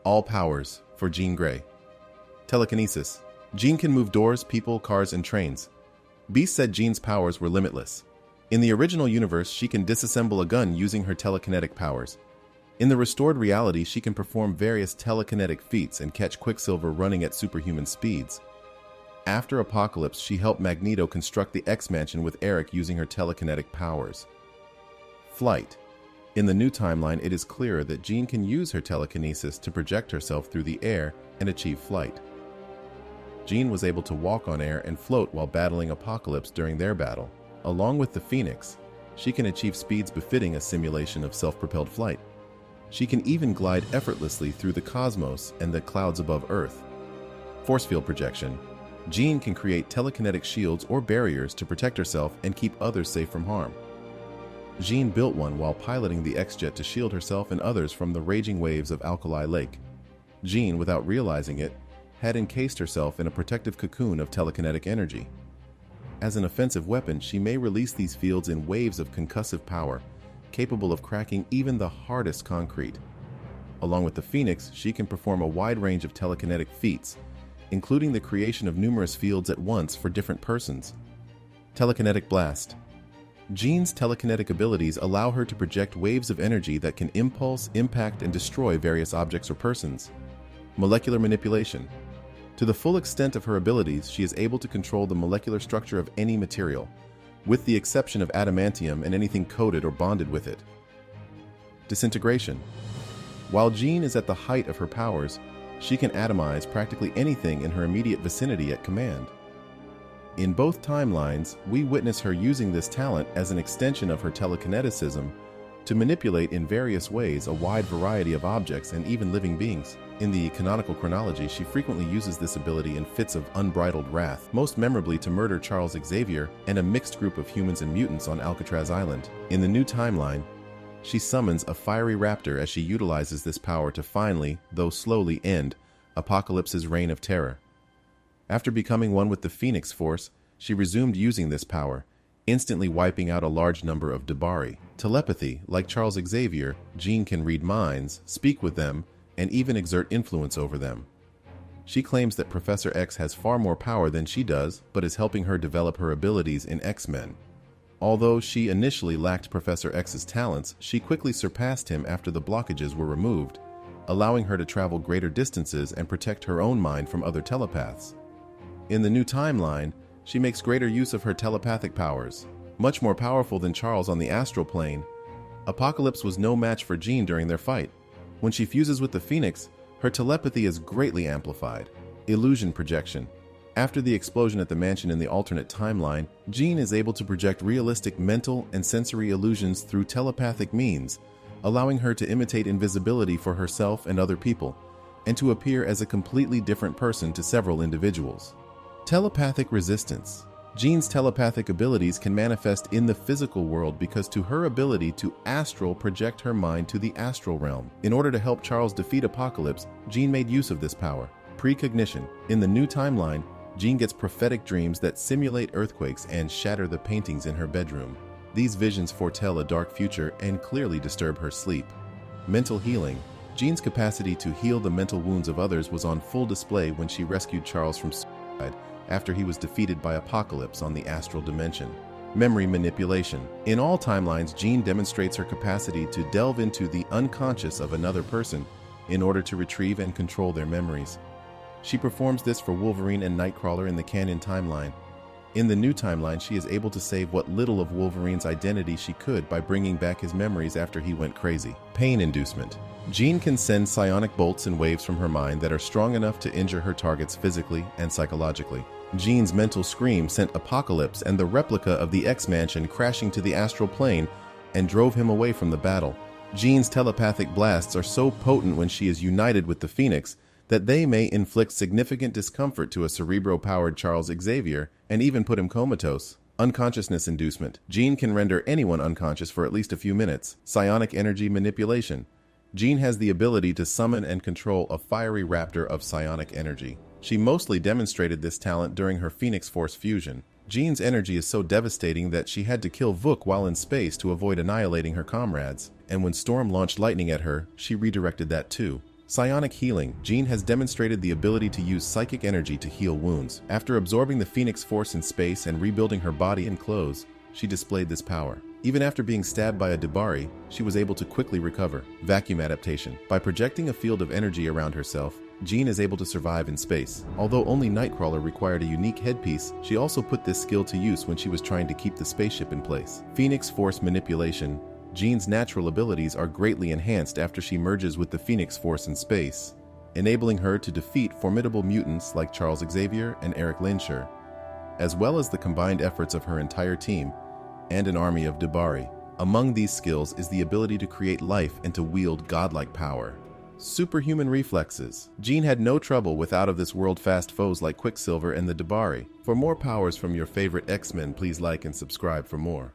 All powers for Jean Grey. Telekinesis. Jean can move doors, people, cars, and trains. Beast said Jean's powers were limitless. In the original universe, she can disassemble a gun using her telekinetic powers. In the restored reality, she can perform various telekinetic feats and catch Quicksilver running at superhuman speeds. After Apocalypse, she helped Magneto construct the X-Mansion with Eric using her telekinetic powers. Flight. In the new timeline, it is clearer that Jean can use her telekinesis to project herself through the air and achieve flight. Jean was able to walk on air and float while battling Apocalypse during their battle. Along with the Phoenix, she can achieve speeds befitting a simulation of self-propelled flight. She can even glide effortlessly through the cosmos and the clouds above Earth. Force field projection. Jean can create telekinetic shields or barriers to protect herself and keep others safe from harm. Jean built one while piloting the X-Jet to shield herself and others from the raging waves of Alkali Lake. Jean, without realizing it, had encased herself in a protective cocoon of telekinetic energy. As an offensive weapon, she may release these fields in waves of concussive power, capable of cracking even the hardest concrete. Along with the Phoenix, she can perform a wide range of telekinetic feats, including the creation of numerous fields at once for different persons. Telekinetic Blast. Jean's telekinetic abilities allow her to project waves of energy that can impulse, impact, and destroy various objects or persons. Molecular manipulation. To the full extent of her abilities, she is able to control the molecular structure of any material, with the exception of adamantium and anything coated or bonded with it. Disintegration. While Jean is at the height of her powers, she can atomize practically anything in her immediate vicinity at command. In both timelines, we witness her using this talent as an extension of her telekineticism to manipulate in various ways a wide variety of objects and even living beings. In the canonical chronology, she frequently uses this ability in fits of unbridled wrath, most memorably to murder Charles Xavier and a mixed group of humans and mutants on Alcatraz Island. In the new timeline, she summons a fiery raptor as she utilizes this power to finally, though slowly, end Apocalypse's reign of terror. After becoming one with the Phoenix Force, she resumed using this power, instantly wiping out a large number of Debari. Telepathy. Like Charles Xavier, Jean can read minds, speak with them, and even exert influence over them. She claims that Professor X has far more power than she does, but is helping her develop her abilities in X-Men. Although she initially lacked Professor X's talents, she quickly surpassed him after the blockages were removed, allowing her to travel greater distances and protect her own mind from other telepaths. In the new timeline, she makes greater use of her telepathic powers, much more powerful than Charles on the astral plane. Apocalypse was no match for Jean during their fight. When she fuses with the Phoenix, her telepathy is greatly amplified. Illusion projection. After the explosion at the mansion in the alternate timeline, Jean is able to project realistic mental and sensory illusions through telepathic means, allowing her to imitate invisibility for herself and other people, and to appear as a completely different person to several individuals. Telepathic resistance. Jean's telepathic abilities can manifest in the physical world because to her ability to astral project her mind to the astral realm. In order to help Charles defeat Apocalypse, Jean made use of this power. Precognition. In the new timeline, Jean gets prophetic dreams that simulate earthquakes and shatter the paintings in her bedroom. These visions foretell a dark future and clearly disturb her sleep. Mental healing. Jean's capacity to heal the mental wounds of others was on full display when she rescued Charles from suicide after he was defeated by Apocalypse on the astral dimension. Memory manipulation. In all timelines, Jean demonstrates her capacity to delve into the unconscious of another person in order to retrieve and control their memories. She performs this for Wolverine and Nightcrawler in the canon timeline. In the new timeline, she is able to save what little of Wolverine's identity she could by bringing back his memories after he went crazy. Pain inducement. Jean can send psionic bolts and waves from her mind that are strong enough to injure her targets physically and psychologically. Jean's mental scream sent Apocalypse and the replica of the X-Mansion crashing to the astral plane and drove him away from the battle. Jean's telepathic blasts are so potent when she is united with the Phoenix that they may inflict significant discomfort to a cerebro-powered Charles Xavier and even put him comatose. Unconsciousness inducement. Jean can render anyone unconscious for at least a few minutes. Psionic energy manipulation. Jean has the ability to summon and control a fiery raptor of psionic energy. She mostly demonstrated this talent during her Phoenix Force fusion. Jean's energy is so devastating that she had to kill Vuk while in space to avoid annihilating her comrades, and when Storm launched lightning at her, she redirected that too. Psionic healing. Jean has demonstrated the ability to use psychic energy to heal wounds. After absorbing the Phoenix Force in space and rebuilding her body and clothes, she displayed this power. Even after being stabbed by a Debari, she was able to quickly recover. Vacuum adaptation. By projecting a field of energy around herself, Jean is able to survive in space. Although only Nightcrawler required a unique headpiece, she also put this skill to use when she was trying to keep the spaceship in place. Phoenix Force manipulation. Jean's natural abilities are greatly enhanced after she merges with the Phoenix Force in space, enabling her to defeat formidable mutants like Charles Xavier and Eric Lehnsherr, as well as the combined efforts of her entire team and an army of Debari. Among these skills is the ability to create life and to wield godlike power. Superhuman reflexes. Jean had no trouble with out-of-this-world fast foes like Quicksilver and the Debari. For more powers from your favorite X-Men, please like and subscribe for more.